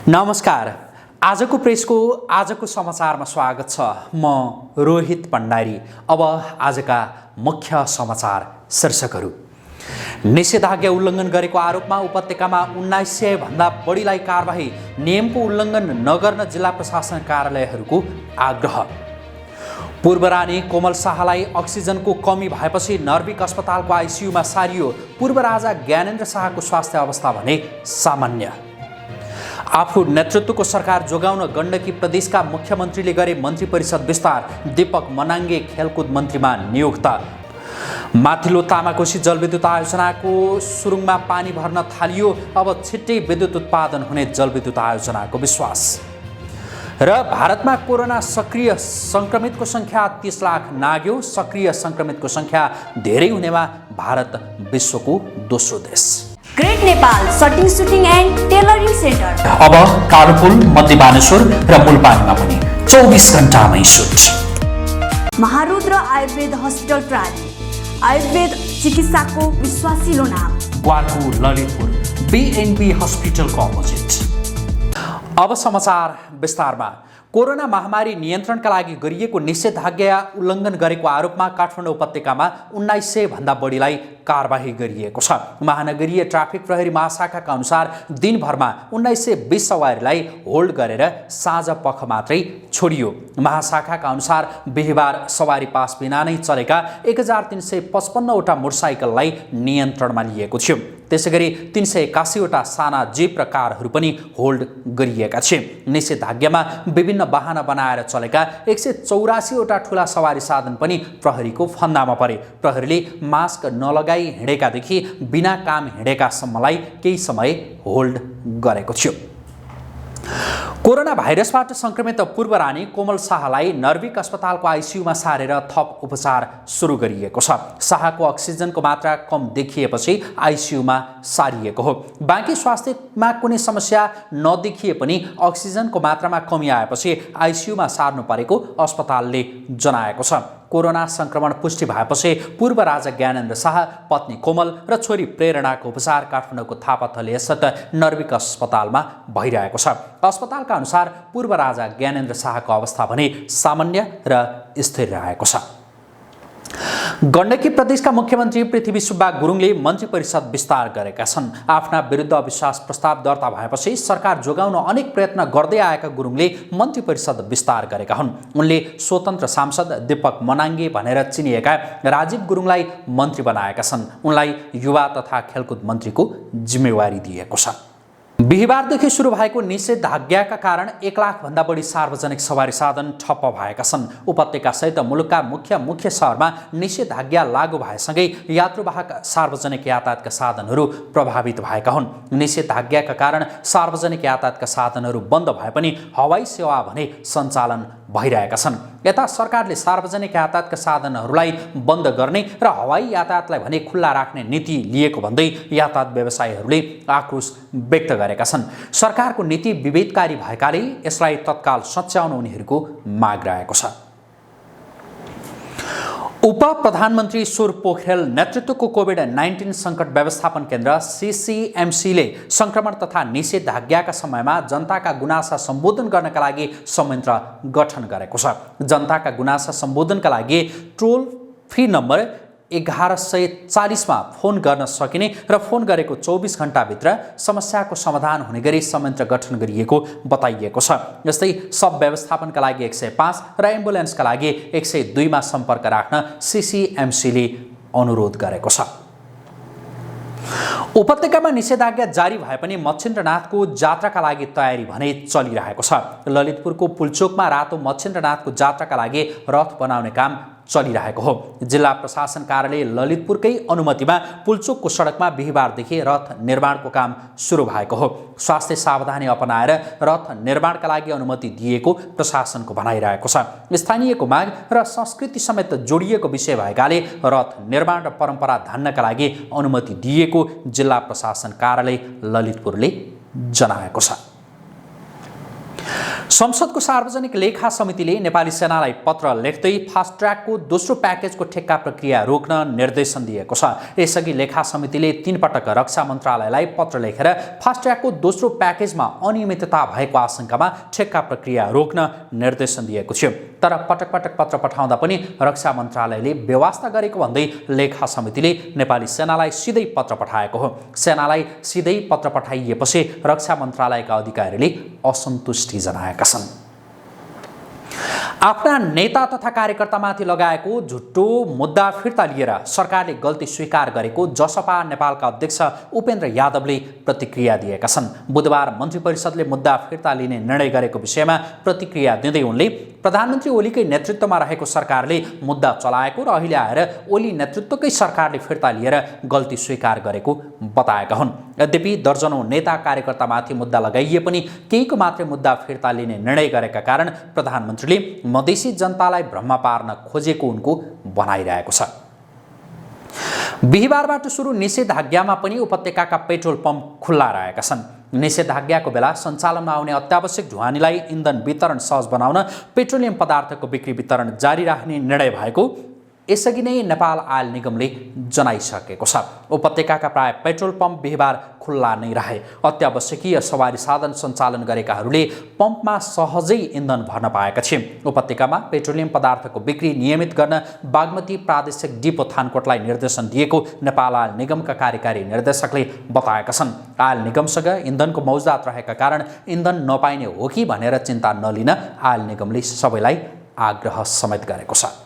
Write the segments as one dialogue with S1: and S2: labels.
S1: नमस्कार। आजको प्रेसको आजको समाचारमा स्वागत छ। म रोहित भण्डारी। अब आजका मुख्य समाचार शीर्षकहरू। निषेधाज्ञा उल्लङ्घन गरेको आरोपमा उपत्यकामा 1900 भन्दा बढीलाई कारबाही, नियमको उल्लङ्घन नगर्न जिल्ला प्रशासन कार्यालयहरूको आग्रह। पूर्व रानी कोमल शाहलाई अक्सिजनको कमी भएपछि नर्विक अस्पतालको आइसियुमा सारियो। पूर्व राजा ज्ञानेन्द्र शाहको स्वास्थ्य अवस्था भने सामान्य। आफू नेतृत्वको सरकार जोगाउन गण्डकी प्रदेशका मुख्यमन्त्रीले गरे मन्त्री परिषद विस्तार। दीपक मनाङ्गे खेलकुद मन्त्रीमा नियुक्त। माथिल्लो तामाकोशी जलविद्युत आयोजनाको सुरुङमा पानी भर्न थालियो। अब छिट्टै विद्युत उत्पादन हुने जलविद्युत आयोजनाको विश्वास। र भारतमा कोरोना सक्रिय संक्रमितको संख्या 30 लाख नाग्यो। सक्रिय संक्रमितको संख्या धेरै हुनेमा भारत विश्वको दोस्रो देश।
S2: Great Nepal सटिङ shooting and tailoring centre
S1: अब कालोपुल, मध्य बानेश्वर र मूलपानीमा पनि 24 घण्टामै सुट।
S2: महारुद्र आयुर्वेद हस्पिटल प्राली, आयुर्वेद चिकित्साको विश्वासिलो नाम।
S1: ग्वालको ललितपुर, बीएनबी हस्पिटलको अपोजिट। अब समाचार विस्तारमा। कोरोना महामारी नियन्त्रणका लागि गरिएको निषेधाज्ञा उल्लङ्घन गरेको आरोपमा काठमाडौँ उपत्यकामा 1900 भन्दा बढीलाई कारबाही गरिएको छ। महानगरीय ट्राफिक प्रहरी महाशाखाका अनुसार दिनभरमा 1920 सवारीलाई होल्ड गरेर साँझ पख मात्रै छोडियो। महाशाखाका अनुसार बिहिबार सवारी पास बिना नै चलेका 1355 वटा मोटरसाइकललाई नियन्त्रणमा लिएको थियो। त्यसैगरी 381 वटा साना जीप र कारहरू पनि होल्ड गरिएका थिए। निषेधाज्ञामा विभिन्न वाहन बनाएर चलेका 184 वटा ठूला सवारी साधन पनि प्रहरीको फन्दामा परे। प्रहरीले मास्क नलगाई हिँडेकादेखि बिना काम हिँडेकासम्मलाई केही समय होल्ड गरेको थियो। कोरोना भाइरसबाट संक्रमित पूर्व रानी कोमल शाहलाई नर्विक अस्पतालको आइसियुमा सारेर थप उपचार सुरु गरिएको छ। शाहको अक्सिजनको मात्रा कम देखिएपछि आइसियुमा सारिएको हो। बाँकी स्वास्थ्यमा कुनै समस्या नदेखिए पनि अक्सिजनको मात्रामा कमी आएपछि आइसियुमा सार्नु परेको अस्पतालले जनाएको छ। कोरोना संक्रमण पुष्टि भएपछि पूर्व राजा ज्ञानेन्द्र शाह, पत्नी कोमल र छोरी प्रेरणाको उपचार काठमाडौँको थापाथली स्थित नर्विक अस्पतालमा भइरहेको छ। अस्पतालका अनुसार पूर्व राजा ज्ञानेन्द्र शाहको अवस्था भने सामान्य र स्थिर रहेको छ। गण्डकी प्रदेशका मुख्यमन्त्री पृथ्वी सुब्बा गुरुङले मन्त्री परिषद विस्तार गरेका छन्। आफ्ना विरुद्ध अविश्वास प्रस्ताव दर्ता भएपछि सरकार जोगाउन अनेक प्रयत्न गर्दै आएका गुरुङले मन्त्री परिषद विस्तार गरेका हुन्। उनले स्वतन्त्र सांसद दीपक मनाङ्गे भनेर चिनिएका राजीव गुरुङलाई मन्त्री बनाएका छन्। उनलाई युवा तथा खेलकुद मन्त्रीको जिम्मेवारी दिएको छ। बिहिबारदेखि सुरु भएको निषेधाज्ञाका कारण 1 लाख भन्दा बढी सार्वजनिक सवारी साधन ठप्प भएका छन्। उपत्यका सहित मुलुकका मुख्य शहरमा निषेधाज्ञा लागू भएसँगै यात्रुवाहक सार्वजनिक यातायातका साधनहरू प्रभावित भएका हुन्। निषेधाज्ञाका कारण सार्वजनिक यातायातका साधनहरू बन्द भए पनि हवाई सेवा भने सञ्चालन भइरहेका छन्। यता सरकारले सार्वजनिक यातायातका साधनहरूलाई बन्द गर्ने र हवाई यातायातलाई भने खुल्ला राख्ने नीति लिएको भन्दै यातायात व्यवसायीहरूले आक्रोश व्यक्त गरेका छन्। सरकारको नीति विभेदकारी भएकाले यसलाई तत्काल सच्याउन उनीहरूको माग रहेको छ। उप प्रधानमन्त्री ईश्वर पोखरेल नेतृत्वको कोभिड-19 सङ्कट व्यवस्थापन केन्द्र सीसीएमसीले संक्रमण तथा निषेधाज्ञाका समयमा जनताका गुनासा सम्बोधन गर्नका लागि संयन्त्र गठन गरेको छ। जनताका गुनासा सम्बोधनका लागि टोल फ्री नम्बर 1140 मा फोन गर्न सकिने र फोन गरेको 24 घण्टाभित्र समस्याको समाधान हुने गरी संयन्त्र गठन गरिएको बताइएको छ। जस्तै सब व्यवस्थापनका लागि 105 र एम्बुलेन्सका लागि 102 मा सम्पर्क राख्न सीसीएमसीले अनुरोध गरेको छ। उपत्यकामा निषेधाज्ञा जारी भए पनि मच्छिन्द्रनाथको जात्राका लागि तयारी भने चलिरहेको छ। ललितपुरको पुल्चोकमा रातो मच्छिन्द्रनाथको जात्राका लागि रथ बनाउने काम चलिरहेको हो। जिल्ला प्रशासन कार्यालय ललितपुरकै अनुमतिमा पुल्चोकको सडकमा बिहिबारदेखि रथ निर्माणको काम सुरु भएको हो। स्वास्थ्य सावधानी अपनाएर रथ निर्माणका लागि अनुमति दिएको प्रशासनको भनाइरहेको छ। स्थानीयको माग र संस्कृति समेत जोडिएको विषय भएकाले रथ निर्माण र परम्परा धान्नका लागि अनुमति दिएको जिल्ला प्रशासन कार्यालय ललितपुरले जनाएको छ। संसदको सार्वजनिक लेखा समितिले नेपाली सेनालाई पत्र लेख्दै फास्ट ट्र्याकको दोस्रो प्याकेजको ठेक्का प्रक्रिया रोक्न निर्देशन दिएको छ। यसअघि लेखा समितिले 3 पटक रक्षा मन्त्रालयलाई पत्र लेखेर फास्ट ट्र्याकको दोस्रो प्याकेजमा अनियमितता भएको आशंकामा ठेक्का प्रक्रिया रोक्न निर्देशन दिएको थियो। तर पटक पटक पत्र पठाउँदा पनि रक्षा मन्त्रालयले बेवास्ता गरेको भन्दै लेखा समितिले नेपाली सेनालाई सिधै पत्र पठाएको हो। सेनालाई सिधै पत्र पठाइएपछि रक्षा मन्त्रालयका अधिकारीले असन्तुष्टि जनाएका छन्। आफ्ना नेता तथा कार्यकर्तामाथि लगाएको झुट्टो मुद्दा फिर्ता लिएर सरकारले गल्ती स्वीकार गरेको जसपा नेपालका अध्यक्ष उपेन्द्र यादवले प्रतिक्रिया दिएका छन्। बुधबार मन्त्री परिषदले मुद्दा फिर्ता लिने निर्णय गरेको विषयमा प्रतिक्रिया दिँदै उनले प्रधानमन्त्री ओलीकै नेतृत्वमा रहेको सरकारले मुद्दा चलाएको र अहिले आएर ओली नेतृत्वकै सरकारले फिर्ता लिएर गल्ती स्वीकार गरेको बताएका हुन्। यद्यपि दर्जनौं नेता कार्यकर्तामाथि मुद्दा लगाइए पनि केहीको मात्रै मुद्दा फिर्ता लिने निर्णय गरेका कारण प्रधानमन्त्रीले मधेसी जनतालाई भ्रममा पार्न खोजेको उनको भनाइरहेको छ। बिहीबारबाट सुरु निषेधाज्ञामा पनि उपत्यकाका पेट्रोल पम्प खुल्ला रहेका छन्। निषेधाज्ञाको बेला सञ्चालनमा आउने अत्यावश्यक ढुवानीलाई इन्धन वितरण सहज बनाउन पेट्रोलियम पदार्थको बिक्री वितरण जारी राख्ने निर्णय भएको यसअघि नै नेपाल आयल निगमले जनाइसकेको छ। उपत्यकाका प्राय पेट्रोल पम्प बिहीबार खुल्ला नै रहे। अत्यावश्यकीय सवारी साधन सञ्चालन गरेकाहरूले पम्पमा सहजै इन्धन भर्न पाएका थिए। उपत्यकामा पेट्रोलियम पदार्थको बिक्री नियमित गर्न बागमती प्रादेशिक डिपो थानकोटलाई निर्देशन दिएको नेपाल आयल निगमका कार्यकारी निर्देशकले बताएका छन्। आयल निगमसँग इन्धनको मौजुदात रहेका कारण इन्धन नपाइने हो कि भनेर चिन्ता नलिन आयल निगमले सबैलाई आग्रह समेत गरेको छ।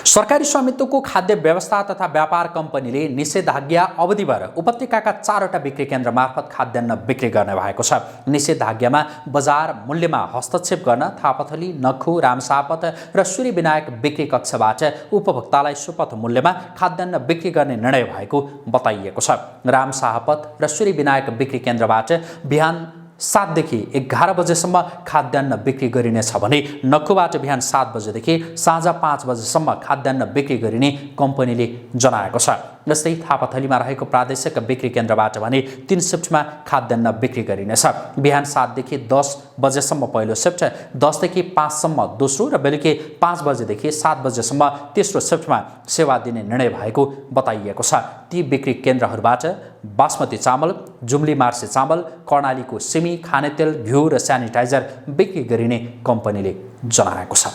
S1: सरकारी स्वामित्वको खाद्य व्यवस्था तथा व्यापार कम्पनीले निषेधाज्ञा अवधिभर उपत्यकाका 4वटा बिक्री केन्द्र मार्फत खाद्यान्न बिक्री गर्ने भएको छ। निषेधाज्ञामा बजार मूल्यमा हस्तक्षेप गर्न थापाथली, नखु, रामसापत र सूर्यविनायक बिक्री कक्षबाट उपभोक्तालाई सुपथ मूल्यमा खाद्यान्न बिक्री गर्ने निर्णय भएको बताइएको छ। रामसापत र सूर्यविनायक बिक्री केन्द्रबाट बिहान 7 देखि 11 बजेसम्म खाद्यान्न बिक्री गरिनेछ भने नखुबाट बिहान 7 बजेदेखि साँझ 5 बजेसम्म खाद्यान्न बिक्री गरिने कम्पनीले जनाएको छ। जस्तै थापाथलीमा रहेको प्रादेशिक बिक्री केन्द्रबाट भने 3 शिफ्टमा खाद्यान्न बिक्री गरिनेछ। बिहान 7 देखि 10 बजेसम्म पहिलो शिफ्ट, 10 देखि 5 सम्म दोस्रो र बेलुकी 5 बजेदेखि 7 बजेसम्म तेस्रो शिफ्टमा सेवा दिने निर्णय भएको बताइएको छ। ती बिक्री केन्द्रहरूबाट बासमती चामल, जुम्ली मार्से चामल, कर्णालीको सिमी, खानेतेल, घिउ र स्यानिटाइजर बिक्री गरिने कम्पनीले जनाएको छ।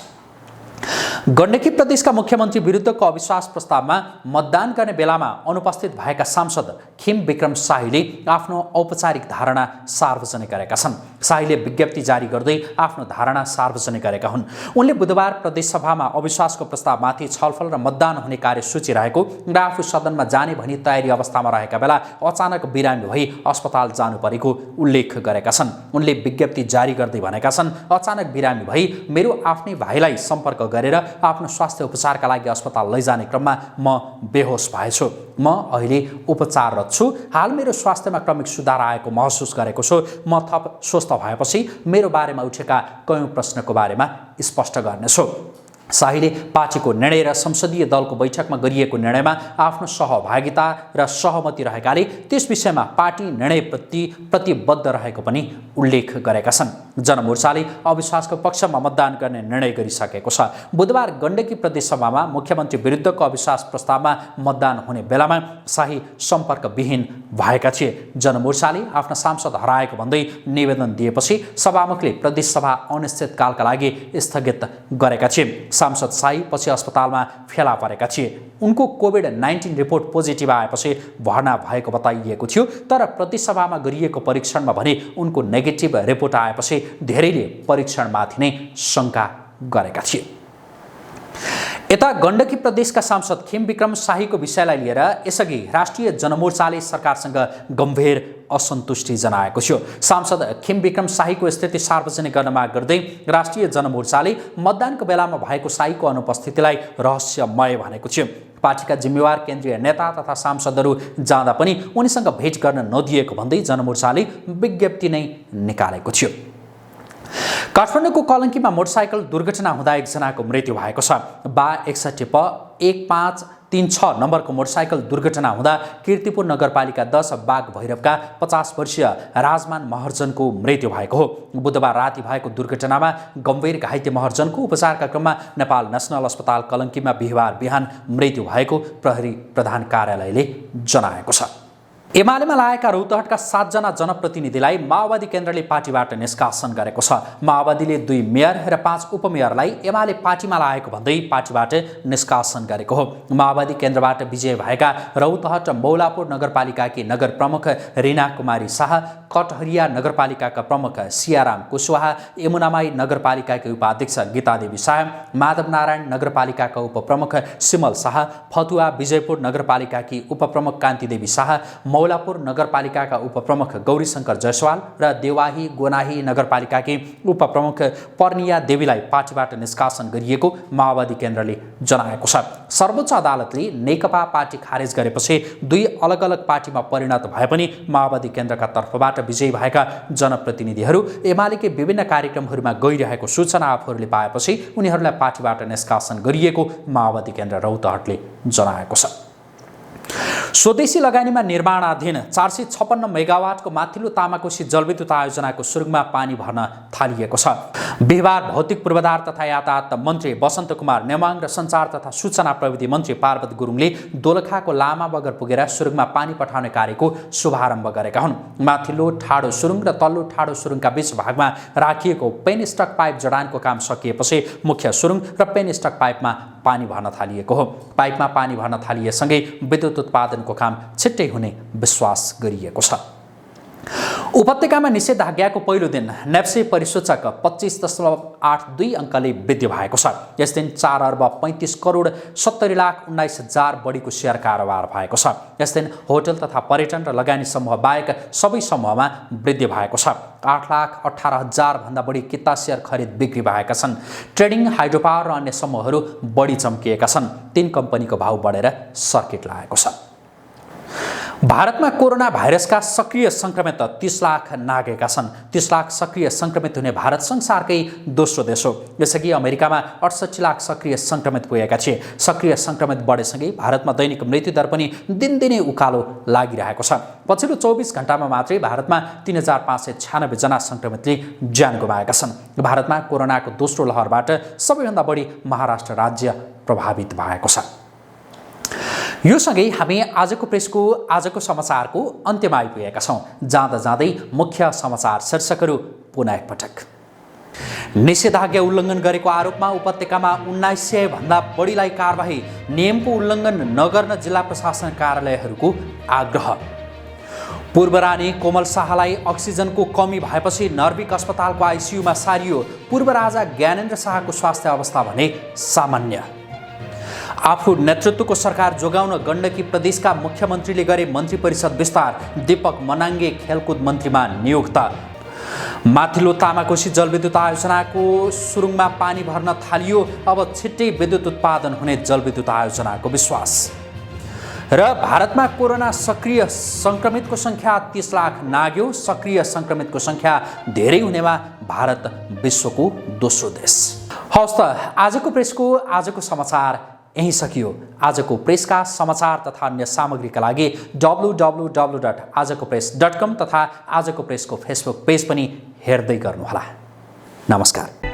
S1: गण्डकी प्रदेशका मुख्यमन्त्री विरुद्धको अविश्वास प्रस्तावमा मतदान गर्ने बेलामा अनुपस्थित भएका सांसद खिम विक्रम शाहीले आफ्नो औपचारिक धारणा सार्वजनिक गरेका छन्। शाहीले विज्ञप्ति जारी गर्दै आफ्नो धारणा सार्वजनिक गरेका हुन्। उनले बुधबार प्रदेशसभामा अविश्वासको प्रस्तावमाथि छलफल र मतदान हुने कार्यसूची रहेको र आफू सदनमा जाने भनी तयारी अवस्थामा रहेका बेला अचानक बिरामी भई अस्पताल जानु परेको उल्लेख गरेका छन्। उनले विज्ञप्ति जारी गर्दै भनेका छन्, अचानक बिरामी भई मेरो आफ्नै भाइलाई सम्पर्क गरेर आफ्नो स्वास्थ्य उपचारका लागि अस्पताल लैजाने क्रममा म बेहोस भएछु। म अहिले उपचाररत छु। हाल मेरो स्वास्थ्यमा क्रमिक सुधार आएको महसुस गरेको छु। म थप स्वस्थ भएपछि मेरो बारेमा उठेका कयौं प्रश्नको बारेमा स्पष्ट गर्नेछु। शाहीले पार्टीको निर्णय र संसदीय दलको बैठकमा गरिएको निर्णयमा आफ्नो सहभागिता र सहमति रहेकाले त्यस विषयमा पार्टी निर्णयप्रति प्रतिबद्ध रहेको पनि उल्लेख गरेका छन्। जनमोर्चाले अविश्वासको पक्षमा मतदान गर्ने निर्णय गरिसकेको छ। बुधबार गण्डकी प्रदेशसभामा मुख्यमन्त्री विरुद्धको अविश्वास प्रस्तावमा मतदान हुने बेलामा शाही सम्पर्कविहीन भएका थिए। जनमोर्चाले आफ्ना सांसद हराएको भन्दै निवेदन दिएपछि सभामुखले प्रदेशसभा अनिश्चितकालका लागि स्थगित गरेका थिए। सांसद शाही पछि अस्पतालमा फेला परेका थिए। उनको कोभिड-19 रिपोर्ट पोजिटिभ आएपछि भर्ना भएको बताइएको थियो। तर प्रदेशसभामा गरिएको परीक्षणमा भने उनको नेगेटिभ रिपोर्ट आएपछि धेरैले परीक्षणमाथि नै शङ्का गरेका थिए। यता गण्डकी प्रदेशका सांसद खिम विक्रम शाहीको विषयलाई लिएर यसअघि राष्ट्रिय जनमोर्चाले सरकारसँग गम्भीर असन्तुष्टि जनाएको थियो। सांसद खिम विक्रम शाहीको स्थिति सार्वजनिक गर्न माग गर्दै राष्ट्रिय जनमोर्चाले मतदानको बेलामा भएको शाहीको अनुपस्थितिलाई रहस्यमय भनेको थियो। पार्टीका जिम्मेवार केन्द्रीय नेता तथा सांसदहरू जाँदा पनि उनीसँग भेट गर्न नदिएको भन्दै जनमोर्चाले विज्ञप्ति नै निकालेको थियो। काठमाडौँको कलङ्कीमा मोटरसाइकल दुर्घटना हुँदा एकजनाको मृत्यु भएको छ। बा 61 प 15 536 नम्बरको मोटरसाइकल दुर्घटना हुँदा कीर्तिपुर नगरपालिका 10 बाघ भैरवका 50 वर्षीय राजमान महर्जनको मृत्यु भएको हो। बुधबार राति भएको दुर्घटनामा गम्भीर घाइते महर्जनको उपचारका क्रममा नेपाल नेसनल अस्पताल कलङ्कीमा बिहिबार बिहान मृत्यु भएको प्रहरी प्रधान कार्यालयले जनाएको छ। एमालेमा लागेका रौतहटका 7 जना जनप्रतिनिधिलाई माओवादी केन्द्रले पार्टीबाट निष्कासन गरेको छ। माओवादीले 2 मेयर र 5 उपमेयरलाई एमाले पार्टीमा लागेको भन्दै पार्टीबाट निष्कासन गरेको हो। माओवादी केन्द्रबाट विजय भएका रौतहट मौलापुर नगरपालिकाकी नगर प्रमुख रीना कुमारी शाह, कटहरिया नगरपालिकाका प्रमुख सियाराम कुशवाहा, यमुनामाई नगरपालिकाकी उपाध्यक्ष गीतादेवी शाह, माधवनारायण नगरपालिकाका उपप्रमुख सिमल शाह, फतुवा विजयपुर नगरपालिकाकी उपप्रमुख कान्तिदेवी शाह, मौलापुर नगरपालिकाका उपप्रमुख गौरीशंकर जयसवाल र देवाही गोनाही नगरपालिकाकी उपप्रमुख पर्निया देवीलाई पार्टीबाट निष्कासन गरिएको माओवादी केन्द्रले जनाएको छ। सर्वोच्च अदालतले नेकपा पार्टी खारेज गरेपछि 2 अलग अलग पार्टीमा परिणत भए पनि माओवादी केन्द्रका तर्फबाट विजयी भएका जनप्रतिनिधिहरू एमालेकै विभिन्न कार्यक्रमहरूमा गइरहेको सूचना आफूहरूले पाएपछि उनीहरूलाई पार्टीबाट निष्कासन गरिएको माओवादी केन्द्र रौतहटले जनाएको छ। स्वदेशी लगानीमा निर्माणाधीन 456 मेगावाटको माथिल्लो तामाकोशी जलविद्युत आयोजनाको सुरुङमा पानी भर्न थालिएको छ। बिहिबार भौतिक पूर्वाधार तथा यातायात मन्त्री वसन्त कुमार नेमाङ र सञ्चार तथा सूचना प्रविधि मन्त्री पार्वत गुरुङले दोलखाको लामा बगर पुगेर सुरुङमा पानी पठाउने कार्यको शुभारम्भ गरेका हुन्। माथिल्लो ठाडो सुरुङ र तल्लो ठाडो सुरुङका बीच भागमा राखिएको पेन स्टक पाइप जडानको काम सकिएपछि मुख्य सुरुङ र पेन स्टक पाइपमा पानी भर्न थालिएको हो। पाइपमा पानी भर्न थालिएसँगै विद्युत उत्पादनको काम छिट्टै हुने विश्वास गरिएको छ। उपत्यकामा निषेधाज्ञाको पहिलो दिन नेप्से परिसूचक 25.82 अङ्कले वृद्धि भएको छ। यस दिन 4 अर्ब 35 करोड 70 लाख 19 हजार बढीको सेयर कारोबार भएको छ। यस दिन होटल तथा पर्यटन र लगानी समूह बाहेक सबै समूहमा वृद्धि भएको छ। 8 लाख 18 हजार भन्दा बढी किता सेयर खरिद बिक्री भएका छन्। ट्रेडिङ, हाइड्रो पावर र अन्य समूहहरू बढी चम्किएका छन्। 3 कम्पनीको भाउ बढेर सर्किट लागेको छ। भारतमा कोरोना भाइरसका सक्रिय संक्रमित 30 लाख नागेका छन्। 30 लाख सक्रिय संक्रमित हुने भारत संसारकै दोस्रो देश हो। यसअघि अमेरिकामा 68 लाख सक्रिय संक्रमित पुगेका थिए। सक्रिय संक्रमित बढेसँगै भारतमा दैनिक मृत्युदर पनि दिनदिनै उकालो लागिरहेको छ। पछिल्लो 24 घण्टामा मात्रै भारतमा 3596 जना संक्रमितले ज्यान गुमाएका छन्। भारतमा कोरोनाको दोस्रो लहरबाट सबैभन्दा बढी महाराष्ट्र राज्य प्रभावित भएको छ। यो सँगै हामी आजको समाचारको अन्त्यमा आइपुगेका छौँ। जाँदा जाँदै मुख्य समाचार शीर्षकहरू पुनः एकपटक। निषेधाज्ञा उल्लङ्घन गरेको आरोपमा उपत्यकामा 1900 भन्दा बढीलाई कारबाही, नियमको उल्लङ्घन नगर्न जिल्ला प्रशासन कार्यालयहरूको आग्रह। पूर्व रानी कोमल शाहलाई अक्सिजनको कमी भएपछि नर्विक अस्पतालको आइसियुमा सारियो। पूर्व राजा ज्ञानेन्द्र शाहको स्वास्थ्य अवस्था भने सामान्य। आफू नेतृत्वको सरकार जोगाउन गण्डकी प्रदेशका मुख्यमन्त्रीले गरे मन्त्री परिषद विस्तार। दीपक मनाङ्गे खेलकुद मन्त्रीमा नियुक्त। माथिल्लो तामाकोशी जलविद्युत आयोजनाको सुरुङमा पानी भर्न थालियो। अब छिट्टै विद्युत उत्पादन हुने जलविद्युत आयोजनाको विश्वास। र भारतमा कोरोना सक्रिय संक्रमितको संख्या 30 लाख नाग्यो। सक्रिय संक्रमितको संख्या धेरै हुनेमा भारत विश्वको दोस्रो देश। हवस् त आजको समाचार यही सकियो। आजको प्रेसका समाचार तथा अन्य सामग्रीका लागि www.ajakopress.com तथा आजको प्रेसको फेसबुक पेज पनि हेर्दै गर्नुहोला। नमस्कार।